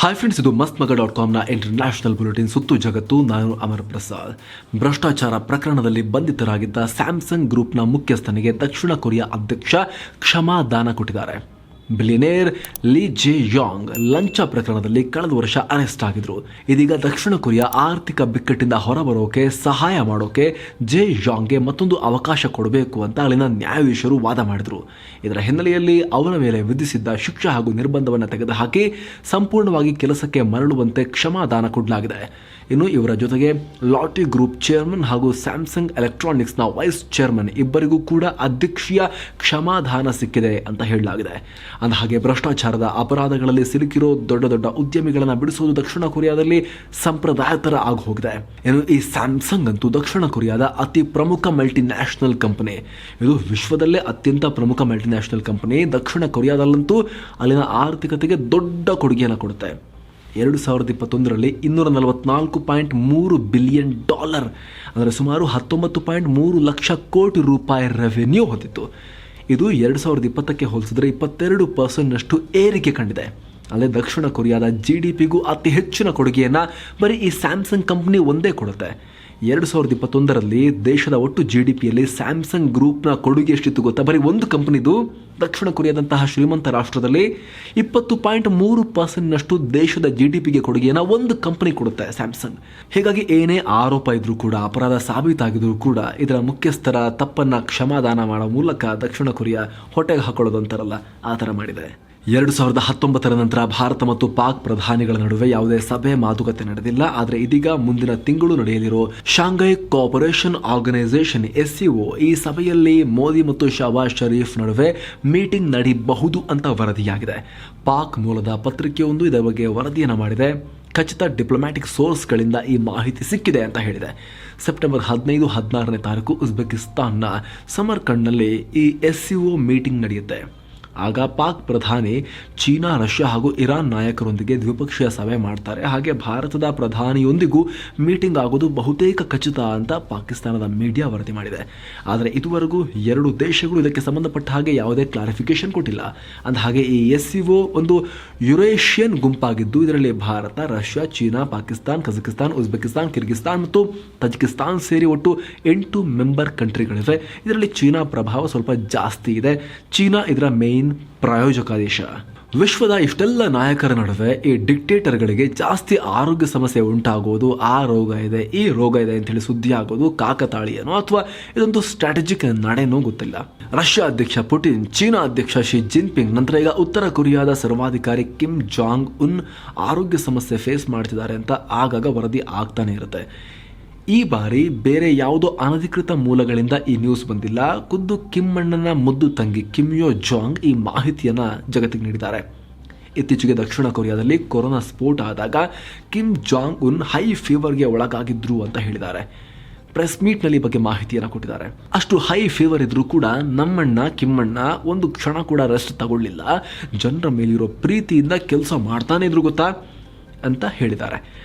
Hi friends, ಇದು ಮಸ್ತ್ಮಗ.ಕಾಮ್ನ international bulletin ಸುತ್ತು ಜಗತ್ತು. ನಾನು ಅಮರ್ ಪ್ರಸಾದ್. ಭ್ರಷ್ಟಾಚಾರ ಪ್ರಕರಣದಲ್ಲಿ ಬಂಧಿತರಾಗಿದ್ದ ಸ್ಯಾಮ್ಸಂಗ್ ಗ್ರೂಪ್ನ ಮುಖ್ಯಸ್ಥನಿಗೆ ದಕ್ಷಿಣ ಕೊರಿಯಾ ಅಧ್ಯಕ್ಷ ಕ್ಷಮಾದಾನ ಕೊಟ್ಟಿದ್ದಾರೆ. ಬಿಲಿಯನೇರ್ ಲೀ ಜೆ ಯಾಂಗ್ ಲಂಚ ಪ್ರಕರಣದಲ್ಲಿ ಕಳೆದ ವರ್ಷ ಅರೆಸ್ಟ್ ಆಗಿದ್ರು. ಇದೀಗ ದಕ್ಷಿಣ ಕೊರಿಯಾ ಆರ್ಥಿಕ ಬಿಕ್ಕಟ್ಟಿಂದ ಹೊರಬರೋಕೆ ಸಹಾಯ ಮಾಡೋಕೆ ಜೆ ಯಾಂಗ್ಗೆ ಮತ್ತೊಂದು ಅವಕಾಶ ಕೊಡಬೇಕು ಅಂತ ಅಲ್ಲಿನ ನ್ಯಾಯಾಧೀಶರು ವಾದ ಮಾಡಿದ್ರು. ಇದರ ಹಿನ್ನೆಲೆಯಲ್ಲಿ ಅವರ ಮೇಲೆ ವಿಧಿಸಿದ್ದ ಶಿಕ್ಷೆ ಹಾಗೂ ನಿರ್ಬಂಧವನ್ನು ತೆಗೆದುಹಾಕಿ ಸಂಪೂರ್ಣವಾಗಿ ಕೆಲಸಕ್ಕೆ ಮರಳುವಂತೆ ಕ್ಷಮಾದಾನ ಕೊಡಲಾಗಿದೆ. ಇನ್ನು ಇವರ ಜೊತೆಗೆ ಲಾಟಿ ಗ್ರೂಪ್ ಚೇರ್ಮನ್ ಹಾಗೂ ಸ್ಯಾಮ್ಸಂಗ್ ಎಲೆಕ್ಟ್ರಾನಿಕ್ಸ್ನ ವೈಸ್ ಚೇರ್ಮನ್ ಇಬ್ಬರಿಗೂ ಕೂಡ ಅಧ್ಯಕ್ಷೀಯ ಕ್ಷಮಾದಾನ ಸಿಕ್ಕಿದೆ ಅಂತ ಹೇಳಲಾಗಿದೆ. ಅಂದಹಾಗೆ ಭ್ರಷ್ಟಾಚಾರದ ಅಪರಾಧಗಳಲ್ಲಿ ಸಿಲುಕಿರೋ ದೊಡ್ಡ ದೊಡ್ಡ ಉದ್ಯಮಿಗಳನ್ನು ಬಿಡಿಸುವುದು ದಕ್ಷಿಣ ಕೊರಿಯಾದಲ್ಲಿ ಸಂಪ್ರದಾಯ ಥರ ಆಗಿ ಹೋಗಿದೆ. ಇನ್ನು ಈ ಸ್ಯಾಮ್ಸಂಗ್ ಅಂತೂ ದಕ್ಷಿಣ ಕೊರಿಯಾದ ಅತಿ ಪ್ರಮುಖ ಮಲ್ಟಿನ್ಯಾಷನಲ್ ಕಂಪನಿ. ಇದು ವಿಶ್ವದಲ್ಲೇ ಅತ್ಯಂತ ಪ್ರಮುಖ ಮಲ್ಟಿನ್ಯಾಷನಲ್ ಕಂಪನಿ. ದಕ್ಷಿಣ ಕೊರಿಯಾದಲ್ಲಂತೂ ಅಲ್ಲಿನ ಆರ್ಥಿಕತೆಗೆ ದೊಡ್ಡ ಕೊಡುಗೆಯನ್ನು ಕೊಡುತ್ತೆ. 2021ರಲ್ಲಿ $244.3 ಬಿಲಿಯನ್, ಅಂದರೆ ಸುಮಾರು $19.3 ಲಕ್ಷ ಕೋಟಿ ರೆವೆನ್ಯೂ ಹೊಂದಿತ್ತು. ಇದು 2020ಕ್ಕೆ ಹೋಲಿಸಿದ್ರೆ 22% ಏರಿಕೆ ಕಂಡಿದೆ. ಅಲ್ಲದೆ ದಕ್ಷಿಣ ಕೊರಿಯಾದ GDPಗೂ ಅತಿ ಹೆಚ್ಚಿನ ಕೊಡುಗೆಯನ್ನು ಬರೀ ಈ ಸ್ಯಾಮ್ಸಂಗ್ ಕಂಪ್ನಿ ಒಂದೇ ಕೊಡುತ್ತೆ. 2021ರಲ್ಲಿ ದೇಶದ ಒಟ್ಟು GDPಯಲ್ಲಿ ಸ್ಯಾಮ್ಸಂಗ್ ಗ್ರೂಪ್ನ ಕೊಡುಗೆ ಎಷ್ಟಿತ್ತು ಗೊತ್ತಾ? ಬರೀ ಒಂದು ಕಂಪನಿದು ದಕ್ಷಿಣ ಕೊರಿಯಾದಂತಹ ಶ್ರೀಮಂತ ರಾಷ್ಟ್ರದಲ್ಲಿ 20.3% ದೇಶದ GDPಗೆ ಕೊಡುಗೆಯನ್ನು ಒಂದು ಕಂಪನಿ ಕೊಡುತ್ತೆ, ಸ್ಯಾಮ್ಸಂಗ್. ಹೀಗಾಗಿ ಏನೇ ಆರೋಪ ಇದ್ರೂ ಕೂಡ, ಅಪರಾಧ ಸಾಬೀತಾಗಿದ್ರೂ ಕೂಡ ಇದರ ಮುಖ್ಯಸ್ಥರ ತಪ್ಪನ್ನು ಕ್ಷಮಾದಾನ ಮಾಡೋ ಮೂಲಕ ದಕ್ಷಿಣ ಕೊರಿಯಾ ಹೊಟ್ಟೆಗೆ ಹಾಕೊಳ್ಳೋದು ಅಂತಾರಲ್ಲ, ಆ ಥರ ಮಾಡಿದೆ. 2019ರ ನಂತರ ಭಾರತ ಮತ್ತು ಪಾಕ್ ಪ್ರಧಾನಿಗಳ ನಡುವೆ ಯಾವುದೇ ಸಭೆ ಮಾತುಕತೆ ನಡೆದಿಲ್ಲ. ಆದರೆ ಇದೀಗ ಮುಂದಿನ ತಿಂಗಳು ನಡೆಯಲಿರೋ ಶಾಂಘೈ ಕೋಆಪರೇಷನ್ ಆರ್ಗನೈಸೇಷನ್ SCO ಈ ಸಭೆಯಲ್ಲಿ ಮೋದಿ ಮತ್ತು ಶಹಬಾಜ್ ಶರೀಫ್ ನಡುವೆ ಮೀಟಿಂಗ್ ನಡೆಯಬಹುದು ಅಂತ ವರದಿಯಾಗಿದೆ. ಪಾಕ್ ಮೂಲದ ಪತ್ರಿಕೆಯೊಂದು ಇದರ ಬಗ್ಗೆ ವರದಿಯನ್ನು ಮಾಡಿದೆ. ಖಚಿತ ಡಿಪ್ಲೊಮ್ಯಾಟಿಕ್ ಸೋರ್ಸ್ಗಳಿಂದ ಈ ಮಾಹಿತಿ ಸಿಕ್ಕಿದೆ ಅಂತ ಹೇಳಿದೆ. ಸೆಪ್ಟೆಂಬರ್ 15-16ನೇ ತಾರೀಕು ಉಜ್ಬೆಕಿಸ್ತಾನ್ನ ಸಮರ್ಕಂಡ್ನಲ್ಲಿ ಈ SCO ಮೀಟಿಂಗ್ ನಡೆಯುತ್ತೆ. ಆಗ ಪಾಕ್ ಪ್ರಧಾನಿ ಚೀನಾ, ರಷ್ಯಾ ಹಾಗೂ ಇರಾನ್ ನಾಯಕರೊಂದಿಗೆ ದ್ವಿಪಕ್ಷೀಯ ಸಭೆ ಮಾಡ್ತಾರೆ. ಹಾಗೆ ಭಾರತದ ಪ್ರಧಾನಿಯೊಂದಿಗೂ ಮೀಟಿಂಗ್ ಆಗೋದು ಬಹುತೇಕ ಖಚಿತ ಅಂತ ಪಾಕಿಸ್ತಾನದ ಮೀಡಿಯಾ ವರದಿ ಮಾಡಿದೆ. ಆದರೆ ಇದುವರೆಗೂ ಎರಡು ದೇಶಗಳು ಇದಕ್ಕೆ ಸಂಬಂಧಪಟ್ಟ ಹಾಗೆ ಯಾವುದೇ ಕ್ಲಾರಿಫಿಕೇಶನ್ ಕೊಟ್ಟಿಲ್ಲ. ಅಂದ ಹಾಗೆ ಈ SCO ಒಂದು ಯುರೇಷಿಯನ್ ಗುಂಪಾಗಿದ್ದು ಇದರಲ್ಲಿ Bharat, Russia, China, Pakistan, Kazakhstan, ಉಜ್ಬೆಕಿಸ್ತಾನ್, Kyrgyzstan ಮತ್ತು ತಜಿಕಿಸ್ತಾನ್ ಸೇರಿ ಒಟ್ಟು 8 ಮೆಂಬರ್ ಕಂಟ್ರಿಗಳಿವೆ. ಇದರಲ್ಲಿ ಚೀನಾ ಪ್ರಭಾವ ಸ್ವಲ್ಪ ಜಾಸ್ತಿ ಇದೆ. ಚೀನಾ ಇದರ ಮೇನ್ ಪ್ರಾಯೋಜಕ ದೇಶ. ವಿಶ್ವದ ಇಷ್ಟೆಲ್ಲ ನಾಯಕರ ನಡುವೆ ಈ ಡಿಕ್ಟೇಟರ್ಗಳಿಗೆ ಜಾಸ್ತಿ ಆರೋಗ್ಯ ಸಮಸ್ಯೆ ಉಂಟಾಗೋದು, ಆ ರೋಗ ಇದೆ, ಈ ರೋಗ ಇದೆ ಅಂತ ಹೇಳಿ ಸುದ್ದಿ ಆಗೋದು ಕಾಕತಾಳೀಯನೋ ಅಥವಾ ಇದೊಂದು ಸ್ಟ್ರಾಟಜಿಕ್ ನಡೆನೋ ಗೊತ್ತಿಲ್ಲ. ರಷ್ಯಾ ಅಧ್ಯಕ್ಷ ಪುಟಿನ್, ಚೀನಾ ಅಧ್ಯಕ್ಷ ಶಿ ಜಿನ್ಪಿಂಗ್, ನಂತರ ಈಗ ಉತ್ತರ ಕೊರಿಯಾದ ಸರ್ವಾಧಿಕಾರಿ ಕಿಮ್ ಜಾಂಗ್ ಉನ್ ಆರೋಗ್ಯ ಸಮಸ್ಯೆ ಫೇಸ್ ಮಾಡ್ತಿದ್ದಾರೆ ಅಂತ ಆಗಾಗ ವರದಿ ಆಗ್ತಾನೆ ಇರುತ್ತೆ. ಈ ಬಾರಿ ಬೇರೆ ಯಾವುದೋ ಅನಧಿಕೃತ ಮೂಲಗಳಿಂದ ಈ ನ್ಯೂಸ್ ಬಂದಿಲ್ಲ. ಖುದ್ದು ಕಿಮ್ ಅಣ್ಣನ ಮುದ್ದು ತಂಗಿ ಕಿಮ್ ಯೋ ಜಾಂಗ್ ಈ ಮಾಹಿತಿಯನ್ನು ಜಗತ್ತಿಗೆ ನೀಡಿದ್ದಾರೆ. ಇತ್ತೀಚೆಗೆ ದಕ್ಷಿಣ ಕೊರಿಯಾದಲ್ಲಿ ಕೊರೋನಾ ಸ್ಫೋಟ ಆದಾಗ ಕಿಮ್ ಜಾಂಗ್ ಉನ್ ಹೈ ಫೀವರ್ಗೆ ಒಳಗಾಗಿದ್ರು ಅಂತ ಹೇಳಿದ್ದಾರೆ. ಪ್ರೆಸ್ ಮೀಟ್ನಲ್ಲಿ ಬಗ್ಗೆ ಮಾಹಿತಿಯನ್ನು ಕೊಟ್ಟಿದ್ದಾರೆ. ಅಷ್ಟು ಹೈ ಫೀವರ್ ಇದ್ರೂ ಕೂಡ ನಮ್ಮಣ್ಣ ಕಿಮ್ಮಣ್ಣ ಒಂದು ಕ್ಷಣ ಕೂಡ ರೆಸ್ಟ್ ತಗೊಳ್ಳಿಲ್ಲ. ಜನರ ಮೇಲಿರೋ ಪ್ರೀತಿಯಿಂದ ಕೆಲಸ ಮಾಡ್ತಾನೆ ಇದ್ರು ಗೊತ್ತಾ ಅಂತ ಹೇಳಿದ್ದಾರೆ.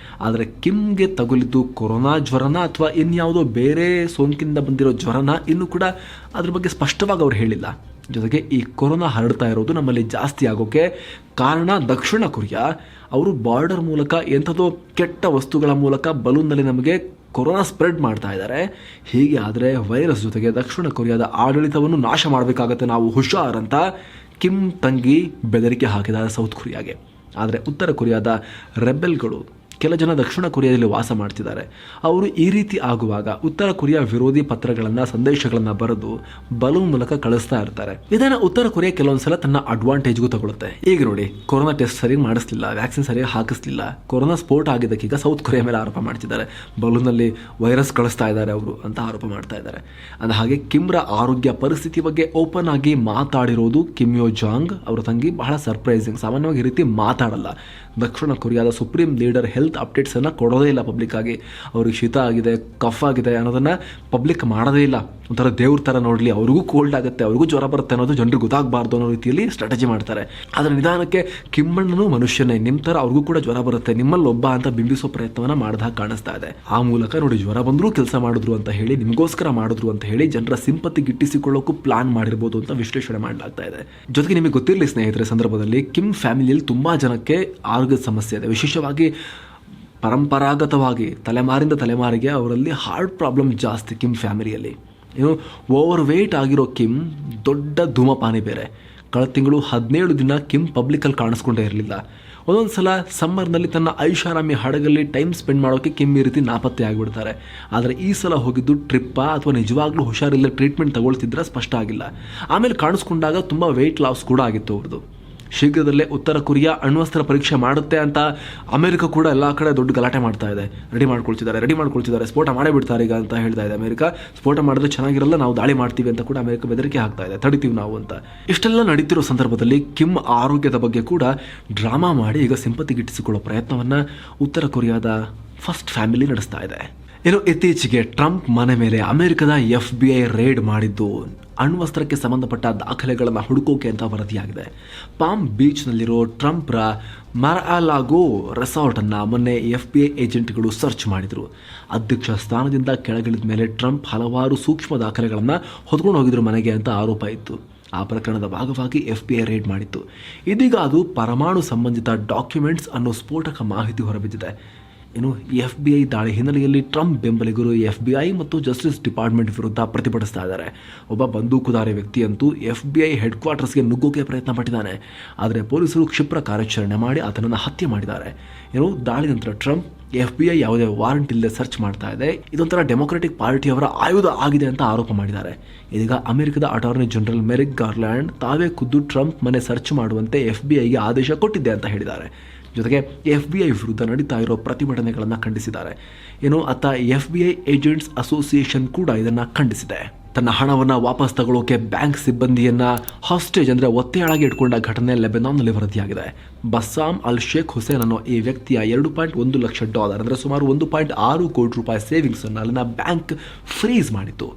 ಆದರೆ ಕಿಮ್ಗೆ ತಗುಲಿದ್ದು ಕೊರೋನಾ ಜ್ವರನ ಅಥವಾ ಇನ್ಯಾವುದೋ ಬೇರೆ ಸೋಂಕಿಂದ ಬಂದಿರೋ ಜ್ವರನ ಇನ್ನೂ ಕೂಡ ಅದ್ರ ಬಗ್ಗೆ ಸ್ಪಷ್ಟವಾಗಿ ಅವ್ರು ಹೇಳಿಲ್ಲ. ಜೊತೆಗೆ ಈ ಕೊರೋನಾ ಹರಡ್ತಾ ಇರೋದು ನಮ್ಮಲ್ಲಿ ಜಾಸ್ತಿ ಆಗೋಕ್ಕೆ ಕಾರಣ ದಕ್ಷಿಣ ಕೊರಿಯಾ. ಅವರು ಬಾರ್ಡರ್ ಮೂಲಕ ಎಂಥದೋ ಕೆಟ್ಟ ವಸ್ತುಗಳ ಮೂಲಕ ಬಲೂನ್ನಲ್ಲಿ ನಮಗೆ ಕೊರೋನಾ ಸ್ಪ್ರೆಡ್ ಮಾಡ್ತಾ ಇದ್ದಾರೆ. ಹೀಗೆ ಆದರೆ ವೈರಸ್ ಜೊತೆಗೆ ದಕ್ಷಿಣ ಕೊರಿಯಾದ ಆಡಳಿತವನ್ನು ನಾಶ ಮಾಡಬೇಕಾಗತ್ತೆ, ನಾವು ಹುಷಾರಂತ ಕಿಮ್ ತಂಗಿ ಬೆದರಿಕೆ ಹಾಕಿದ್ದಾರೆ ಸೌತ್ ಕೊರಿಯಾಗೆ. ಆದರೆ ಉತ್ತರ ಕೊರಿಯಾದ ರೆಬೆಲ್ಗಳು ಕೆಲ ಜನ ದಕ್ಷಿಣ ಕೊರಿಯಾದಲ್ಲಿ ವಾಸ ಮಾಡ್ತಿದ್ದಾರೆ. ಅವರು ಈ ರೀತಿ ಆಗುವಾಗ ಉತ್ತರ ಕೊರಿಯಾ ವಿರೋಧಿ ಪತ್ರಗಳನ್ನು, ಸಂದೇಶಗಳನ್ನು ಬರೆದು ಬಲೂನ್ ಮೂಲಕ ಕಳಿಸ್ತಾ ಇರ್ತಾರೆ. ಇದನ್ನು ಉತ್ತರ ಕೊರಿಯಾ ಕೆಲವೊಂದ್ಸಲ ತನ್ನ ಅಡ್ವಾಂಟೇಜ್ಗೂ ತಗೊಳುತ್ತೆ. ಈಗ ನೋಡಿ, ಕೊರೋನಾ ಟೆಸ್ಟ್ ಸರಿಯಾಗಿ ಮಾಡಿಸ್ಲಿಲ್ಲ, ವ್ಯಾಕ್ಸಿನ್ ಸರಿಯಾಗಿ ಹಾಕಿಸ್ಲಿಲ್ಲ, ಕೊರೋನಾ ಸ್ಫೋಟ ಆಗಿದ್ದಕ್ಕೆ ಈಗ ಸೌತ್ ಕೊರಿಯಾ ಮೇಲೆ ಆರೋಪ ಮಾಡ್ತಿದ್ದಾರೆ. ಬಲೂನಲ್ಲಿ ವೈರಸ್ ಕಳಿಸ್ತಾ ಇದ್ದಾರೆ ಅವರು ಅಂತ ಆರೋಪ ಮಾಡ್ತಾ ಇದ್ದಾರೆ. ಅಂದ ಹಾಗೆ ಕಿಮ್ರ ಆರೋಗ್ಯ ಪರಿಸ್ಥಿತಿ ಬಗ್ಗೆ ಓಪನ್ ಆಗಿ ಮಾತಾಡಿರೋದು ಕಿಮ್ ಯೋ ಜಾಂಗ್ ಅವರ ತಂಗಿ ಬಹಳ ಸರ್ಪ್ರೈಸಿಂಗ್. ಸಾಮಾನ್ಯವಾಗಿ ಈ ರೀತಿ ಮಾತಾಡಲ್ಲ. ದಕ್ಷಿಣ ಕೊರಿಯಾದ ಸುಪ್ರೀಂ ಲೀಡರ್ ಹೆಲ್ತ್ ಅಪ್ಡೇಟ್ಸನ್ನು ಕೊಡೋದೇ ಇಲ್ಲ ಪಬ್ಲಿಕ್ ಆಗಿ. ಅವ್ರಿಗೆ ಶೀತ ಆಗಿದೆ, ಕಫ್ ಆಗಿದೆ ಅನ್ನೋದನ್ನು ಪಬ್ಲಿಕ್ ಮಾಡೋದೇ ಇಲ್ಲ. ಒಂಥರ ದೇವ್ರ ಥರ ನೋಡಲಿ, ಅವ್ರಿಗೂ ಕೋಲ್ಡ್ ಆಗುತ್ತೆ, ಅವ್ರಿಗೂ ಜ್ವರ ಬರುತ್ತೆ ಅನ್ನೋದು ಜನರಿಗೆ ಗೊತ್ತಾಗಬಾರ್ದು ಅನ್ನೋ ರೀತಿಯಲ್ಲಿ ಸ್ಟ್ರಾಟಜಿ ಮಾಡ್ತಾರೆ. ಆದರೆ ನಿಧಾನಕ್ಕೆ ಕಿಮ್ಮಣ್ಣನೂ ಮನುಷ್ಯನೇ, ನಿಮ್ಮ ಥರ ಅವ್ರಿಗೂ ಕೂಡ ಜ್ವರ ಬರುತ್ತೆ, ನಿಮ್ಮಲ್ಲಿ ಒಬ್ಬ ಅಂತ ಬಿಂಬಿಸೋ ಪ್ರಯತ್ನವನ್ನು ಮಾಡಿದಾಗ ಕಾಣಿಸ್ತಾ ಇದೆ. ಆ ಮೂಲಕ ನೋಡಿ, ಜ್ವರ ಬಂದರೂ ಕೆಲಸ ಮಾಡಿದ್ರು ಅಂತ ಹೇಳಿ, ನಿಮಗೋಸ್ಕರ ಮಾಡಿದ್ರು ಅಂತ ಹೇಳಿ ಜನರ ಸಿಂಪತಿ ಗಿಟ್ಟಿಸಿಕೊಳ್ಳೋಕ್ಕೂ ಪ್ಲಾನ್ ಮಾಡಿರ್ಬೋದು ಅಂತ ವಿಶ್ಲೇಷಣೆ ಮಾಡಲಾಗ್ತಾ ಇದೆ. ಜೊತೆಗೆ ನಿಮಗೆ ಗೊತ್ತಿರಲಿ ಸ್ನೇಹಿತರೆ, ಸಂದರ್ಭದಲ್ಲಿ ಕಿಮ್ ಫ್ಯಾಮಿಲಿಯಲ್ಲಿ ತುಂಬ ಜನಕ್ಕೆ ಆರೋಗ್ಯದ ಸಮಸ್ಯೆ ಇದೆ. ವಿಶೇಷವಾಗಿ ಪರಂಪರಾಗತವಾಗಿ ತಲೆಮಾರಿಂದ ತಲೆಮಾರಿಗೆ ಅವರಲ್ಲಿ ಹಾರ್ಟ್ ಪ್ರಾಬ್ಲಮ್ ಜಾಸ್ತಿ ಕಿಮ್ ಫ್ಯಾಮಿಲಿಯಲ್ಲಿ. ಓವರ್ ವೆಯ್ಟ್ ಆಗಿರೋ ಕಿಮ್ ದೊಡ್ಡ ಧೂಮಪಾನಿ ಬೇರೆ. ಕಳೆದ ತಿಂಗಳು 17 ದಿನ ಕಿಮ್ ಪಬ್ಲಿಕಲ್ಲಿ ಕಾಣಿಸ್ಕೊಂಡೇ ಇರಲಿಲ್ಲ. ಒಂದೊಂದು ಸಲ ಸಮ್ಮರ್ನಲ್ಲಿ ತನ್ನ ಐಷಾರಾಮಿ ಹಡಗಲ್ಲಿ ಟೈಮ್ ಸ್ಪೆಂಡ್ ಮಾಡೋಕ್ಕೆ ಕಿಮ್ ಈ ರೀತಿ ನಾಪತ್ತೆ ಆಗಿಬಿಡ್ತಾರೆ. ಆದರೆ ಈ ಸಲ ಹೋಗಿದ್ದು ಟ್ರಿಪ್ಪಾ ಅಥವಾ ನಿಜವಾಗ್ಲೂ ಹುಷಾರಿಲ್ಲ ಟ್ರೀಟ್ಮೆಂಟ್ ತಗೊಳ್ತಿದ್ರೆ ಸ್ಪಷ್ಟ ಆಗಿಲ್ಲ. ಆಮೇಲೆ ಕಾಣಿಸ್ಕೊಂಡಾಗ ತುಂಬ ವೆಯ್ಟ್ ಲಾಸ್ ಕೂಡ ಆಗಿತ್ತು ಅವ್ರದ್ದು. ಶೀಘ್ರದಲ್ಲೇ ಉತ್ತರ ಕೊರಿಯಾ ಅಣ್ವಸ್ತ್ರ ಪರೀಕ್ಷೆ ಮಾಡುತ್ತೆ ಅಂತ ಅಮೆರಿಕ ಕೂಡ ಎಲ್ಲ ಕಡೆ ದೊಡ್ಡ ಗಲಾಟೆ ಮಾಡ್ತಾ ಇದೆ. ರೆಡಿ ಮಾಡ್ಕೊಳ್ತಿದ್ದಾರೆ, ಸ್ಫೋಟ ಮಾಡೇ ಬಿಡ್ತಾರೆ ಈಗ ಅಂತ ಹೇಳ್ತಾ ಇದೆ ಅಮೆರಿಕ. ಸ್ಫೋಟ ಮಾಡಿದ್ರೆ ಚೆನ್ನಾಗಿರಲ್ಲ, ನಾವು ದಾಳಿ ಮಾಡ್ತೀವಿ ಅಂತ ಕೂಡ ಅಮೆರಿಕ ಬೆದರಿಕೆ ಹಾಕ್ತಾ ಇದೆ, ತಡಿತೀವಿ ನಾವು ಅಂತ. ಇಷ್ಟೆಲ್ಲ ನಡೀತಿರೋ ಸಂದರ್ಭದಲ್ಲಿ ಕಿಮ್ ಆರೋಗ್ಯದ ಬಗ್ಗೆ ಕೂಡ ಡ್ರಾಮಾ ಮಾಡಿ ಈಗ ಸಿಂಪತಿ ಗಿಟ್ಟಿಸಿಕೊಳ್ಳೋ ಪ್ರಯತ್ನವನ್ನು ಉತ್ತರ ಕೊರಿಯಾದ ಫಸ್ಟ್ ಫ್ಯಾಮಿಲಿ ನಡೆಸ್ತಾ ಇದೆ. ಇತ್ತೀಚೆಗೆ ಟ್ರಂಪ್ ಮನೆ ಮೇಲೆ ಅಮೆರಿಕದ FBI ರೇಡ್ ಮಾಡಿದ್ದು ಅಣ್ವಸ್ತ್ರಕ್ಕೆ ಸಂಬಂಧಪಟ್ಟ ದಾಖಲೆಗಳನ್ನು ಹುಡುಕೋಕೆ ಅಂತ ವರದಿಯಾಗಿದೆ. ಪಾಮ್ ಬೀಚ್ನಲ್ಲಿರೋ ಟ್ರಂಪ್ರ ಮಾರ್-ಆ-ಲಾಗೋ ರೆಸಾರ್ಟನ್ನು ಮೊನ್ನೆ FBI ಏಜೆಂಟ್ಗಳು ಸರ್ಚ್ ಮಾಡಿದರು. ಅಧ್ಯಕ್ಷ ಸ್ಥಾನದಿಂದ ಕೆಳಗಿಳಿದ ಮೇಲೆ ಟ್ರಂಪ್ ಹಲವಾರು ಸೂಕ್ಷ್ಮ ದಾಖಲೆಗಳನ್ನು ಹೊತ್ಕೊಂಡು ಹೋಗಿದ್ರು ಮನೆಗೆ ಅಂತ ಆರೋಪ ಇತ್ತು. ಆ ಪ್ರಕರಣದ ಭಾಗವಾಗಿ FBI ರೇಡ್ ಮಾಡಿತ್ತು. ಇದೀಗ ಅದು ಪರಮಾಣು ಸಂಬಂಧಿತ ಡಾಕ್ಯುಮೆಂಟ್ಸ್ ಅನ್ನೋ ಸ್ಫೋಟಕ ಮಾಹಿತಿ ಹೊರಬಿದ್ದಿದೆ. FBI ದಾಳಿ ಹಿನ್ನೆಲೆಯಲ್ಲಿ ಟ್ರಂಪ್ ಬೆಂಬಲಿಗರು FBI ಮತ್ತು ಜಸ್ಟಿಸ್ ಡಿಪಾರ್ಟ್ಮೆಂಟ್ ವಿರುದ್ಧ ಪ್ರತಿಭಟಿಸ್ತಾ ಇದ್ದಾರೆ. ಒಬ್ಬ ಬಂದೂಕುಧಾರಿ ವ್ಯಕ್ತಿಯಂತೂ FBI ಹೆಡ್ ಕ್ವಾರ್ಟರ್ಸ್ಗೆ ನುಗ್ಗೋಕೆ ಪ್ರಯತ್ನ ಪಟ್ಟಿದ್ದಾನೆ. ಆದರೆ ಪೊಲೀಸರು ಕ್ಷಿಪ್ರ ಕಾರ್ಯಾಚರಣೆ ಮಾಡಿ ಆತನನ್ನು ಹತ್ಯೆ ಮಾಡಿದ್ದಾರೆ. ದಾಳಿ ನಂತರ ಟ್ರಂಪ್ FBI ಯಾವುದೇ ವಾರಂಟ್ ಇಲ್ಲದೆ ಸರ್ಚ್ ಮಾಡ್ತಾ ಇದೆ, ಇದೊಂಥರ ಡೆಮೊಕ್ರೆಟಿಕ್ ಪಾರ್ಟಿಯವರ ಆಯುಧ ಆಗಿದೆ ಅಂತ ಆರೋಪ ಮಾಡಿದ್ದಾರೆ. ಇದೀಗ ಅಮೆರಿಕದ ಅಟಾರ್ನಿ ಜನರಲ್ ಮೆರಿಕ್ ಗಾರ್ಲ್ಯಾಂಡ್ ತಾವೇ ಖುದ್ದು ಟ್ರಂಪ್ ಮನೆ ಸರ್ಚ್ ಮಾಡುವಂತೆ FBIಗೆ ಆದೇಶ ಕೊಟ್ಟಿದ್ದೆ ಅಂತ ಹೇಳಿದ್ದಾರೆ. ಜೊತೆಗೆ FBI ವಿರುದ್ಧ ನಡೀತಾ ಇರೋ ಪ್ರತಿಭಟನೆಗಳನ್ನು ಖಂಡಿಸಿದ್ದಾರೆ. ಅತ್ತ FBI ಏಜೆಂಟ್ಸ್ ಅಸೋಸಿಯೇಷನ್ ಕೂಡ ಇದನ್ನು ಖಂಡಿಸಿದೆ. ತನ್ನ ಹಣವನ್ನು ವಾಪಸ್ ತಗೊಳ್ಳೋಕೆ ಬ್ಯಾಂಕ್ ಸಿಬ್ಬಂದಿಯನ್ನ ಹಾಸ್ಟೇಜ್ ಅಂದರೆ ಒತ್ತೆಯಾಳಾಗಿ ಇಟ್ಕೊಂಡ ಘಟನೆ ಲೆಬನಾನ್ನಲ್ಲಿ ವರದಿಯಾಗಿದೆ. ಬಸ್ಸಾಮ್ ಅಲ್ ಶೇಖ್ ಹುಸೇನ್ ಅನ್ನೋ ಈ ವ್ಯಕ್ತಿಯ $2.1 ಲಕ್ಷ ಅಂದರೆ ಸುಮಾರು 1.6 ಕೋಟಿ ರೂಪಾಯಿ ಸೇವಿಂಗ್ಸ್ ಅನ್ನು ಅಲ್ಲಿನ ಬ್ಯಾಂಕ್ ಫ್ರೀಸ್ ಮಾಡಿತ್ತು.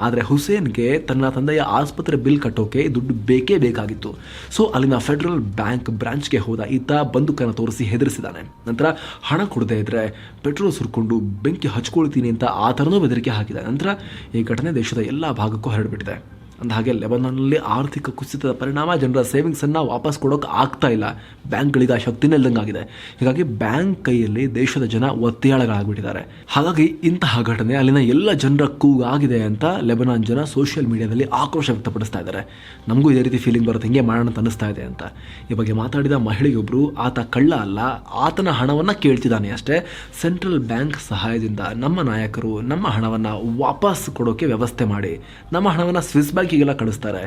ಆದರೆ ಹುಸೇನ್ಗೆ ತನ್ನ ತಂದೆಯ ಆಸ್ಪತ್ರೆ ಬಿಲ್ ಕಟ್ಟೋಕೆ ದುಡ್ಡು ಬೇಕೇ ಬೇಕಾಗಿತ್ತು. ಸೊ ಅಲ್ಲಿನ ಫೆಡರಲ್ ಬ್ಯಾಂಕ್ ಬ್ರಾಂಚ್ಗೆ ಹೋದ ಈತ ಬಂದೂಕನ್ನು ತೋರಿಸಿ ಹೆದರಿಸಿದ್ದಾನೆ. ನಂತರ ಹಣ ಕೊಡದೇ ಇದ್ರೆ ಪೆಟ್ರೋಲ್ ಸುರ್ಕೊಂಡು ಬೆಂಕಿ ಹಚ್ಕೊಳ್ತೀನಿ ಅಂತ ಆ ಥರನೂ ಬೆದರಿಕೆ ಹಾಕಿದ. ನಂತರ ಈ ಘಟನೆ ದೇಶದ ಎಲ್ಲ ಭಾಗಕ್ಕೂ ಹರಡಿಬಿಟ್ಟಿದೆ. ಅಂದಹಾಗೆ ಲೆಬನಾನ್ನಲ್ಲಿ ಆರ್ಥಿಕ ಕುಸಿತದ ಪರಿಣಾಮ ಜನರ ಸೇವಿಂಗ್ಸನ್ನು ವಾಪಸ್ ಕೊಡೋಕೆ ಆಗ್ತಾ ಇಲ್ಲ. ಬ್ಯಾಂಕ್ಗಳಿಗೆ ಆ ಶಕ್ತಿನೇ ಇಲ್ದಂಗಾಗಿದೆ. ಹೀಗಾಗಿ ಬ್ಯಾಂಕ್ ಕೈಯಲ್ಲಿ ದೇಶದ ಜನ ಒತ್ತೆಯಾಳಗಳಾಗ್ಬಿಟ್ಟಿದ್ದಾರೆ. ಹಾಗಾಗಿ ಇಂತಹ ಘಟನೆ ಅಲ್ಲಿನ ಎಲ್ಲ ಜನರ ಕೂಗಾಗಿದೆ ಅಂತ ಲೆಬನಾನ್ ಜನ ಸೋಷಿಯಲ್ ಮೀಡಿಯಾದಲ್ಲಿ ಆಕ್ರೋಶ ವ್ಯಕ್ತಪಡಿಸ್ತಾ ಇದ್ದಾರೆ. ನಮಗೂ ಇದೇ ರೀತಿ ಫೀಲಿಂಗ್ ಬರುತ್ತೆ, ಹಿಂಗೆ ಮಾಡೋಣ ಅಂತ ಅನ್ನಿಸ್ತಾ ಇದೆ ಅಂತ. ಈ ಬಗ್ಗೆ ಮಾತಾಡಿದ ಮಹಿಳೆಯೊಬ್ಬರು, ಆತ ಕಳ್ಳ ಅಲ್ಲ, ಆತನ ಹಣವನ್ನು ಕೇಳ್ತಿದ್ದಾನೆ ಅಷ್ಟೇ. ಸೆಂಟ್ರಲ್ ಬ್ಯಾಂಕ್ ಸಹಾಯದಿಂದ ನಮ್ಮ ನಾಯಕರು ನಮ್ಮ ಹಣವನ್ನು ವಾಪಸ್ ಕೊಡೋಕೆ ವ್ಯವಸ್ಥೆ ಮಾಡಿ ನಮ್ಮ ಹಣವನ್ನು ಸ್ವಿಸ್ ಬ್ಯಾಂಕಿಗೆಲ್ಲ ಕಳಿಸ್ತಾರೆ.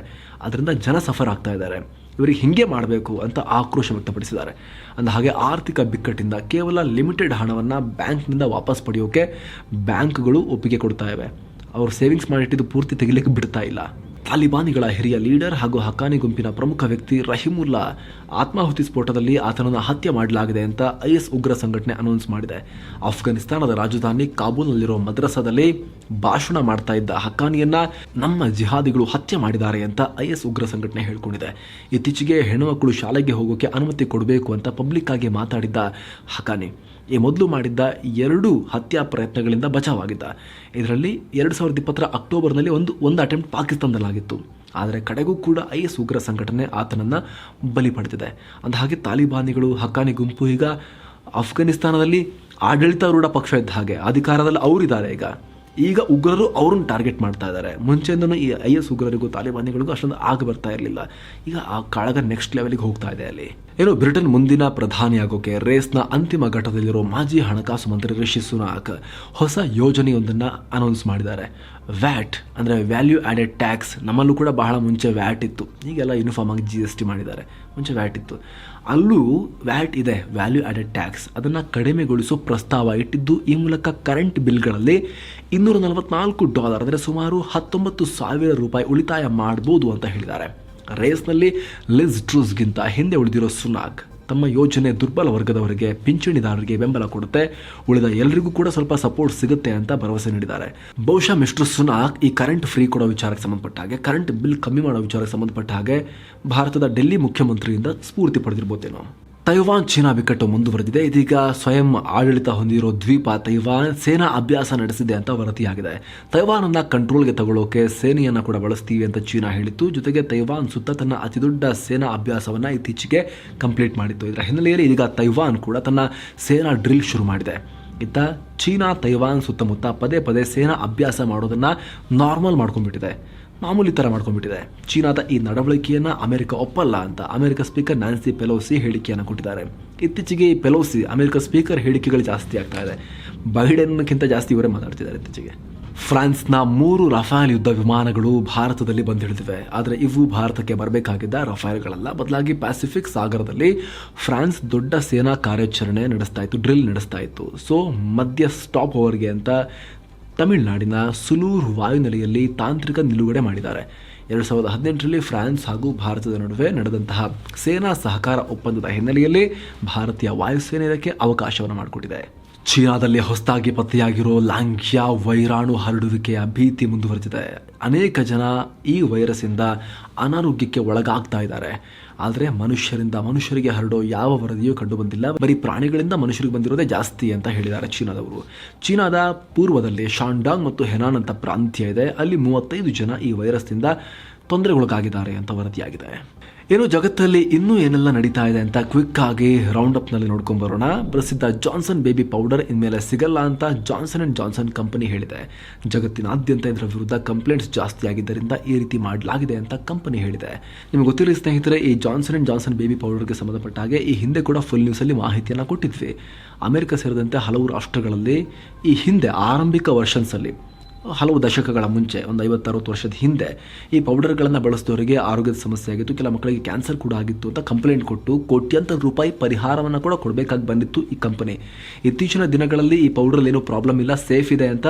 ಅದರಿಂದ ಜನ ಸಫರ್ ಆಗ್ತಾ ಇದ್ದಾರೆ. ಇವರಿಗೆ ಹಿಂಗೆ ಮಾಡಬೇಕು ಅಂತ ಆಕ್ರೋಶ ವ್ಯಕ್ತಪಡಿಸಿದ್ದಾರೆ. ಹಾಗೆ ಆರ್ಥಿಕ ಬಿಕ್ಕಟ್ಟಿಂದ ಕೇವಲ ಲಿಮಿಟೆಡ್ ಹಣವನ್ನು ಬ್ಯಾಂಕ್ನಿಂದ ವಾಪಸ್ ಪಡೆಯೋಕೆ ಬ್ಯಾಂಕ್ಗಳು ಒಪ್ಪಿಗೆ ಕೊಡ್ತಾ ಇವೆ. ಅವರು ಸೇವಿಂಗ್ಸ್ ಮಾಡಿಟ್ಟಿದ್ದು ಪೂರ್ತಿ ತೆಗಿಲಿಕ್ಕೆ ಬಿಡ್ತಾ ಇಲ್ಲ. ತಾಲಿಬಾನಿಗಳ ಹಿರಿಯ ಲೀಡರ್ ಹಾಗೂ ಹಕ್ಕಾನಿ ಗುಂಪಿನ ಪ್ರಮುಖ ವ್ಯಕ್ತಿ ರಹೀಮುಲ್ಲಾ ಆತ್ಮಾಹುತಿ ಸ್ಫೋಟದಲ್ಲಿ ಆತನನ್ನು ಹತ್ಯೆ ಮಾಡಲಾಗಿದೆ ಅಂತ IS ಉಗ್ರ ಸಂಘಟನೆ ಅನೌನ್ಸ್ ಮಾಡಿದೆ. ಅಫ್ಘಾನಿಸ್ತಾನದ ರಾಜಧಾನಿ ಕಾಬೂಲ್ನಲ್ಲಿರೋ ಮದ್ರಸಾದಲ್ಲಿ ಭಾಷಣ ಮಾಡ್ತಾ ಇದ್ದ ಹಕ್ಕಾನಿಯನ್ನ ನಮ್ಮ ಜಿಹಾದಿಗಳು ಹತ್ಯೆ ಮಾಡಿದ್ದಾರೆ ಅಂತ IS ಉಗ್ರ ಸಂಘಟನೆ ಹೇಳ್ಕೊಂಡಿದೆ. ಇತ್ತೀಚೆಗೆ ಹೆಣ್ಣುಮಕ್ಕಳು ಶಾಲೆಗೆ ಹೋಗೋಕೆ ಅನುಮತಿ ಕೊಡಬೇಕು ಅಂತ ಪಬ್ಲಿಕ್ ಆಗಿ ಮಾತಾಡಿದ್ದ ಹಕ್ಕಾನಿ ಈ ಮೊದಲು ಮಾಡಿದ್ದ 2 ಹತ್ಯಾ ಪ್ರಯತ್ನಗಳಿಂದ ಬಚಾವಾಗಿದ್ದ. ಇದರಲ್ಲಿ 2020 ಅಕ್ಟೋಬರ್ನಲ್ಲಿ ಒಂದು ಅಟೆಂಪ್ಟ್ ಪಾಕಿಸ್ತಾನದಲ್ಲಾಗಿತ್ತು. ಆದರೆ ಕಡೆಗೂ ಕೂಡ IS ಉಗ್ರ ಸಂಘಟನೆ ಆತನನ್ನು ಬಲಿ ಪಡೆದಿದೆ. ಅಂದಹಾಗೆ ತಾಲಿಬಾನಿಗಳು ಹಕ್ಕಾನಿ ಗುಂಪು ಈಗ ಅಫ್ಘಾನಿಸ್ತಾನದಲ್ಲಿ ಆಡಳಿತಾರೂಢ ಪಕ್ಷ ಇದ್ದ ಹಾಗೆ ಅಧಿಕಾರದಲ್ಲಿ ಅವರಿದ್ದಾರೆ. ಈಗ ಉಗ್ರರು ಅವ್ರನ್ನ ಟಾರ್ಗೆಟ್ ಮಾಡ್ತಾ ಇದ್ದಾರೆ. ಮುಂಚೆಯಿಂದನೂ ಈ IS ಉಗ್ರರಿಗೂ ತಾಲಿಬಾನಿಗಳಿಗೂ ಅಷ್ಟೊಂದು ಆಗ ಬರ್ತಾ ಇರಲಿಲ್ಲ. ಈಗ ಆ ಕಾಳಗ ನೆಕ್ಸ್ಟ್ ಲೆವೆಲ್ಗೆ ಹೋಗ್ತಾ ಇದೆ. ಅಲ್ಲಿ ಬ್ರಿಟನ್ ಮುಂದಿನ ಪ್ರಧಾನಿಯಾಗೋಕೆ ರೇಸ್ನ ಅಂತಿಮ ಘಟ್ಟದಲ್ಲಿರೋ ಮಾಜಿ ಹಣಕಾಸು ಮಂತ್ರಿ ರಿಷಿ ಸುನಾಕ್ ಹೊಸ ಯೋಜನೆಯೊಂದನ್ನು ಅನೌನ್ಸ್ ಮಾಡಿದ್ದಾರೆ. ವ್ಯಾಟ್ ಅಂದರೆ ವ್ಯಾಲ್ಯೂ ಆ್ಯಡೆಡ್ ಟ್ಯಾಕ್ಸ್. ನಮ್ಮಲ್ಲೂ ಕೂಡ ಬಹಳ ಮುಂಚೆ ವ್ಯಾಟ್ ಇತ್ತು, ಈಗೆಲ್ಲ ಯೂನಿಫಾರ್ಮ್ ಆಗಿ GST ಮಾಡಿದ್ದಾರೆ. ಮುಂಚೆ ವ್ಯಾಟ್ ಇತ್ತು, ಅಲ್ಲೂ ವ್ಯಾಟ್ ಇದೆ, ವ್ಯಾಲ್ಯೂ ಆ್ಯಡೆಡ್ ಟ್ಯಾಕ್ಸ್. ಅದನ್ನು ಕಡಿಮೆಗೊಳಿಸೋ ಪ್ರಸ್ತಾವ ಇಟ್ಟಿದ್ದು. ಈ ಮೂಲಕ ಕರೆಂಟ್ ಬಿಲ್ಗಳಲ್ಲಿ $244 ಅಂದರೆ ಸುಮಾರು 19,000 ರೂಪಾಯಿ ಉಳಿತಾಯ ಮಾಡ್ಬೋದು ಅಂತ ಹೇಳಿದ್ದಾರೆ. ರೇಸ್ನಲ್ಲಿ ಲಿಸ್ ಟ್ರೂಸ್ಗಿಂತ ಹಿಂದೆ ಉಳಿದಿರೋ ಸುನಾಕ್ ತಮ್ಮ ಯೋಜನೆ ದುರ್ಬಲ ವರ್ಗದವರಿಗೆ, ಪಿಂಚಣಿದಾರರಿಗೆ ಬೆಂಬಲ ಕೊಡುತ್ತೆ, ಉಳಿದ ಎಲ್ಲರಿಗೂ ಕೂಡ ಸ್ವಲ್ಪ ಸಪೋರ್ಟ್ ಸಿಗುತ್ತೆ ಅಂತ ಭರವಸೆ ನೀಡಿದ್ದಾರೆ. ಬಹುಶಃ ಮಿಸ್ಟರ್ ಸುನಾಕ್ ಈ ಕರೆಂಟ್ ಫ್ರೀ ಕೊಡೋ ವಿಚಾರಕ್ಕೆ ಸಂಬಂಧಪಟ್ಟ ಹಾಗೆ, ಕರೆಂಟ್ ಬಿಲ್ ಕಮ್ಮಿ ಮಾಡೋ ವಿಚಾರಕ್ಕೆ ಸಂಬಂಧಪಟ್ಟ ಹಾಗೆ ಭಾರತದ ಡೆಲ್ಲಿ ಮುಖ್ಯಮಂತ್ರಿಯಿಂದ ಸ್ಫೂರ್ತಿ ಪಡೆದಿರ್ಬೋದೇನೋ. ತೈವಾನ್ ಚೀನಾ ಬಿಕ್ಕಟ್ಟು ಮುಂದುವರೆದಿದೆ. ಇದೀಗ ಸ್ವಯಂ ಆಡಳಿತ ಹೊಂದಿರೋ ದ್ವೀಪ ತೈವಾನ್ ಸೇನಾ ಅಭ್ಯಾಸ ನಡೆಸಿದೆ ಅಂತ ವರದಿಯಾಗಿದೆ. ತೈವಾನ್ ಅನ್ನ ಕಂಟ್ರೋಲ್ಗೆ ತಗೊಳ್ಳೋಕೆ ಸೇನೆಯನ್ನ ಕೂಡ ಬಳಸ್ತೀವಿ ಅಂತ ಚೀನಾ ಹೇಳಿತ್ತು. ಜೊತೆಗೆ ತೈವಾನ್ ಸುತ್ತ ತನ್ನ ಅತಿದೊಡ್ಡ ಸೇನಾ ಅಭ್ಯಾಸವನ್ನ ಇತ್ತೀಚೆಗೆ ಕಂಪ್ಲೀಟ್ ಮಾಡಿತ್ತು. ಇದರ ಹಿನ್ನೆಲೆಯಲ್ಲಿ ಇದೀಗ ತೈವಾನ್ ಕೂಡ ತನ್ನ ಸೇನಾ ಡ್ರಿಲ್ ಶುರು ಮಾಡಿದೆ. ಇತ್ತ ಚೀನಾ ತೈವಾನ್ ಸುತ್ತಮುತ್ತ ಪದೇ ಪದೇ ಸೇನಾ ಅಭ್ಯಾಸ ಮಾಡೋದನ್ನ ನಾರ್ಮಲ್ ಮಾಡ್ಕೊಂಡ್ಬಿಟ್ಟಿದೆ, ಮಾಮೂಲಿ ಥರ ಮಾಡ್ಕೊಂಡ್ಬಿಟ್ಟಿದೆ. ಚೀನಾದ ಈ ನಡವಳಿಕೆಯನ್ನು ಅಮೆರಿಕ ಒಪ್ಪಲ್ಲ ಅಂತ ಅಮೆರಿಕ ಸ್ಪೀಕರ್ ನ್ಯಾನ್ಸಿ ಪೆಲೋಸಿ ಹೇಳಿಕೆಯನ್ನು ಕೊಟ್ಟಿದ್ದಾರೆ. ಇತ್ತೀಚೆಗೆ ಈ ಪೆಲೋಸಿ ಅಮೆರಿಕ ಸ್ಪೀಕರ್ ಹೇಳಿಕೆಗಳು ಜಾಸ್ತಿ ಆಗ್ತಾ ಇದೆ. ಬೈಡೆನ್ಗಿಂತ ಜಾಸ್ತಿ ಇವರೇ ಮಾತಾಡ್ತಿದ್ದಾರೆ ಇತ್ತೀಚೆಗೆ. ಫ್ರಾನ್ಸ್ನ 3 ರಫೇಲ್ ಯುದ್ಧ ವಿಮಾನಗಳು ಭಾರತದಲ್ಲಿ ಬಂದಿಳಿದಿವೆ. ಆದರೆ ಇವು ಭಾರತಕ್ಕೆ ಬರಬೇಕಾಗಿದ್ದ ರಫೇಲ್ಗಳಲ್ಲ, ಬದಲಾಗಿ ಪ್ಯಾಸಿಫಿಕ್ ಸಾಗರದಲ್ಲಿ ಫ್ರಾನ್ಸ್ ದೊಡ್ಡ ಸೇನಾ ಕಾರ್ಯಾಚರಣೆ ನಡೆಸ್ತಾ ಇತ್ತು, ಡ್ರಿಲ್ ನಡೆಸ್ತಾ ಇತ್ತು. ಸೊ ಮಧ್ಯ ಸ್ಟಾಪ್ ಓವರ್ಗೆ ಅಂತ ತಮಿಳುನಾಡಿನ ಸುಲೂರ್ ವಾಯುನೆಲೆಯಲ್ಲಿ ತಾಂತ್ರಿಕ ನಿಲುಗಡೆ ಮಾಡಿದ್ದಾರೆ. 2018ರಲ್ಲಿ ಫ್ರಾನ್ಸ್ ಹಾಗೂ ಭಾರತದ ನಡುವೆ ನಡೆದಂತಹ ಸೇನಾ ಸಹಕಾರ ಒಪ್ಪಂದದ ಹಿನ್ನೆಲೆಯಲ್ಲಿ ಭಾರತೀಯ ವಾಯುಸೇನೆ ಇದಕ್ಕೆ ಅವಕಾಶವನ್ನು ಮಾಡಿಕೊಟ್ಟಿದೆ. ಚೀನಾದಲ್ಲಿ ಹೊಸದಾಗಿ ಪತ್ತೆಯಾಗಿರೋ ಲಾಂಗ್ಯಾ ವೈರಾಣು ಹರಡುವಿಕೆಯ ಭೀತಿ ಮುಂದುವರೆದಿದೆ. ಅನೇಕ ಜನ ಈ ವೈರಸ್ಸಿಂದ ಅನಾರೋಗ್ಯಕ್ಕೆ ಒಳಗಾಗ್ತಾ ಇದ್ದಾರೆ. ಆದರೆ ಮನುಷ್ಯರಿಂದ ಮನುಷ್ಯರಿಗೆ ಹರಡೋ ಯಾವ ವರದಿಯೂ ಕಂಡುಬಂದಿಲ್ಲ. ಬರೀ ಪ್ರಾಣಿಗಳಿಂದ ಮನುಷ್ಯರಿಗೆ ಬಂದಿರೋದೇ ಜಾಸ್ತಿ ಅಂತ ಹೇಳಿದ್ದಾರೆ ಚೀನಾದವರು. ಚೀನಾದ ಪೂರ್ವದಲ್ಲಿ ಶಾಂಡಾಂಗ್ ಮತ್ತು ಹೆನಾನ್ ಅಂತ ಪ್ರಾಂತ್ಯ ಇದೆ. ಅಲ್ಲಿ 35 ಜನ ಈ ವೈರಸ್ನಿಂದ ತೊಂದರೆಗೊಳಗಾಗಿದ್ದಾರೆ ಅಂತ ವರದಿಯಾಗಿದೆ. ಏನು ಜಗತ್ತಲ್ಲಿ ಇನ್ನೂ ಏನೆಲ್ಲ ನಡೀತಾ ಇದೆ ಅಂತ ಕ್ವಿಕ್ ಆಗಿ ರೌಂಡ್ ಅಪ್ನಲ್ಲಿ ನೋಡ್ಕೊಂಡು ಬರೋಣ. ಪ್ರಸಿದ್ಧ ಜಾನ್ಸನ್ ಬೇಬಿ ಪೌಡರ್ ಇನ್ಮೇಲೆ ಸಿಗಲ್ಲ ಅಂತ ಜಾನ್ಸನ್ ಅಂಡ್ ಜಾನ್ಸನ್ ಕಂಪನಿ ಹೇಳಿದೆ. ಜಗತ್ತಿನಾದ್ಯಂತ ಇದರ ವಿರುದ್ಧ ಕಂಪ್ಲೇಂಟ್ಸ್ ಜಾಸ್ತಿ ಆಗಿದ್ದರಿಂದ ಈ ರೀತಿ ಮಾಡಲಾಗಿದೆ ಅಂತ ಕಂಪನಿ ಹೇಳಿದೆ. ನಿಮಗೆ ಗೊತ್ತಿರಲಿ ಸ್ನೇಹಿತರೆ, ಈ ಜಾನ್ಸನ್ ಅಂಡ್ ಜಾನ್ಸನ್ ಬೇಬಿ ಪೌಡರ್ಗೆ ಸಂಬಂಧಪಟ್ಟ ಹಾಗೆ ಈ ಹಿಂದೆ ಕೂಡ ಫುಲ್ ನ್ಯೂಸಲ್ಲಿ ಮಾಹಿತಿಯನ್ನು ಕೊಟ್ಟಿದ್ವಿ. ಅಮೆರಿಕ ಸೇರಿದಂತೆ ಹಲವು ರಾಷ್ಟ್ರಗಳಲ್ಲಿ ಈ ಹಿಂದೆ ಆರಂಭಿಕ ವರ್ಷನ್ಸಲ್ಲಿ ಹಲವು ದಶಕಗಳ ಮುಂಚೆ ಒಂದು 50-60 ವರ್ಷದ ಹಿಂದೆ ಈ ಪೌಡರ್ಗಳನ್ನು ಬಳಸಿದವರಿಗೆ ಆರೋಗ್ಯದ ಸಮಸ್ಯೆ ಆಗಿತ್ತು, ಕೆಲ ಮಕ್ಕಳಿಗೆ ಕ್ಯಾನ್ಸರ್ ಕೂಡ ಆಗಿತ್ತು ಅಂತ ಕಂಪ್ಲೇಂಟ್ ಕೊಟ್ಟು ಕೋಟ್ಯಾಂತರ ರೂಪಾಯಿ ಪರಿಹಾರವನ್ನು ಕೂಡ ಕೊಡಬೇಕಾಗಿ ಬಂದಿತ್ತು ಈ ಕಂಪನಿ. ಇತ್ತೀಚಿನ ದಿನಗಳಲ್ಲಿ ಈ ಪೌಡರಲ್ಲಿ ಏನೂ ಪ್ರಾಬ್ಲಮ್ ಇಲ್ಲ, ಸೇಫ್ ಇದೆ ಅಂತ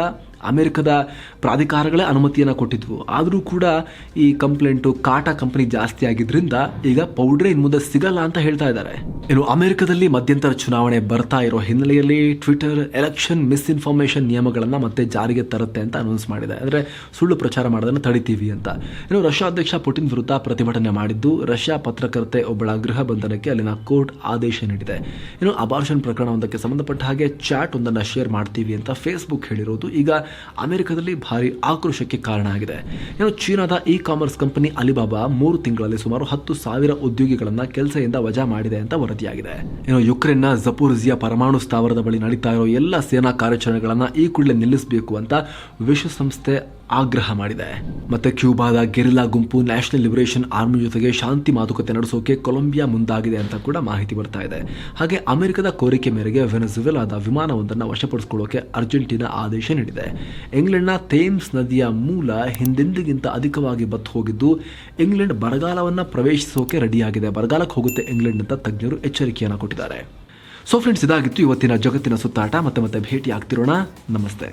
ಅಮೆರಿಕದ ಪ್ರಾಧಿಕಾರಗಳೇ ಅನುಮತಿಯನ್ನು ಕೊಟ್ಟಿದ್ವು. ಆದರೂ ಕೂಡ ಈ ಕಂಪ್ಲೇಂಟು ಕಾಟಾ ಕಂಪನಿ ಜಾಸ್ತಿ ಆಗಿದ್ದರಿಂದ ಈಗ ಪೌಡ್ರೇ ಇನ್ನು ಮುಂದೆ ಸಿಗಲ್ಲ ಅಂತ ಹೇಳ್ತಾ ಇದ್ದಾರೆ. ಇನ್ನು ಅಮೆರಿಕದಲ್ಲಿ ಮಧ್ಯಂತರ ಚುನಾವಣೆ ಬರ್ತಾ ಇರೋ ಹಿನ್ನೆಲೆಯಲ್ಲಿ ಟ್ವಿಟರ್ ಎಲೆಕ್ಷನ್ ಮಿಸ್ಇನ್ಫಾರ್ಮೇಷನ್ ನಿಯಮಗಳನ್ನು ಮತ್ತೆ ಜಾರಿಗೆ ತರುತ್ತೆ ಅಂತ ಅನೌನ್ಸ್ ಮಾಡಿದೆ. ಅಂದರೆ ಸುಳ್ಳು ಪ್ರಚಾರ ಮಾಡೋದನ್ನು ತಡಿತೀವಿ ಅಂತ. ಇನ್ನು ರಷ್ಯಾ ಅಧ್ಯಕ್ಷ ಪುಟಿನ್ ವಿರುದ್ಧ ಪ್ರತಿಭಟನೆ ಮಾಡಿದ್ದು ರಷ್ಯಾ ಪತ್ರಕರ್ತೆ ಒಬ್ಬಳ ಗೃಹ ಬಂಧನಕ್ಕೆ ಅಲ್ಲಿನ ಕೋರ್ಟ್ ಆದೇಶ ನೀಡಿದೆ. ಇನ್ನು ಅಬಾರ್ಷನ್ ಪ್ರಕರಣವೊಂದಕ್ಕೆ ಸಂಬಂಧಪಟ್ಟ ಹಾಗೆ ಚಾಟ್ ಒಂದನ್ನು ಶೇರ್ ಮಾಡ್ತೀವಿ ಅಂತ ಫೇಸ್ಬುಕ್ ಹೇಳಿರೋದು ಈಗ ಅಮೆರಿಕದಲ್ಲಿ ಭಾರಿ ಆಕ್ರೋಶಕ್ಕೆ ಕಾರಣ ಆಗಿದೆ. ಇನ್ನು ಚೀನಾದ ಇ ಕಾಮರ್ಸ್ ಕಂಪನಿ ಅಲಿಬಾಬಾ 3 ತಿಂಗಳಲ್ಲಿ ಸುಮಾರು 10,000 ಉದ್ಯೋಗಿಗಳನ್ನ ಕೆಲಸದಿಂದ ವಜಾ ಮಾಡಿದೆ ಅಂತ ವರದಿಯಾಗಿದೆ. ಇನ್ನು ಯುಕ್ರೇನ್ನ ಜಪೋರಿಜಿಯಾ ಪರಮಾಣು ಸ್ಥಾವರದ ಬಳಿ ನಡೀತಾ ಇರೋ ಎಲ್ಲ ಸೇನಾ ಕಾರ್ಯಾಚರಣೆಗಳನ್ನ ಈ ಕೂಡಲೇ ನಿಲ್ಲಿಸಬೇಕು ಅಂತ ವಿಶ್ವಸಂಸ್ಥೆ ಆಗ್ರಹ ಮಾಡಿದೆ. ಮತ್ತೆ ಕ್ಯೂಬಾದ ಗೆರಿಲ್ಲಾ ಗುಂಪು ನ್ಯಾಷನಲ್ ಲಿಬರೇಷನ್ ಆರ್ಮಿ ಜೊತೆಗೆ ಶಾಂತಿ ಮಾತುಕತೆ ನಡೆಸೋಕೆ ಕೊಲಂಬಿಯಾ ಮುಂದಾಗಿದೆ ಅಂತ ಕೂಡ ಮಾಹಿತಿ ಬರ್ತಾ ಇದೆ. ಹಾಗೆ ಅಮೆರಿಕದ ಕೋರಿಕೆ ಮೇರೆಗೆ ವೆನೆಜುವೆಲಾದ ವಿಮಾನವೊಂದನ್ನು ವಶಪಡಿಸಿಕೊಳ್ಳೋಕೆ ಅರ್ಜೆಂಟೀನಾ ಆದೇಶ ನೀಡಿದೆ. ಇಂಗ್ಲೆಂಡ್ನ ಥೇಮ್ಸ್ ನದಿಯ ಮೂಲ ಹಿಂದೆಂದಿಗಿಂತ ಅಧಿಕವಾಗಿ ಬತ್ತು ಹೋಗಿದ್ದು ಇಂಗ್ಲೆಂಡ್ ಬರಗಾಲವನ್ನು ಪ್ರವೇಶಿಸೋಕೆ ರೆಡಿಯಾಗಿದೆ. ಬರಗಾಲಕ್ಕೆ ಹೋಗುತ್ತೆ ಇಂಗ್ಲೆಂಡ್ ಅಂತ ತಜ್ಞರು ಎಚ್ಚರಿಕೆಯನ್ನು ಕೊಟ್ಟಿದ್ದಾರೆ. ಸೊ ಫ್ರೆಂಡ್ಸ್, ಇದಾಗಿತ್ತು ಇವತ್ತಿನ ಜಗತ್ತಿನ ಸುತ್ತಾಟ. ಮತ್ತೆ ಭೇಟಿ ಆಗ್ತಿರೋಣ. ನಮಸ್ತೆ.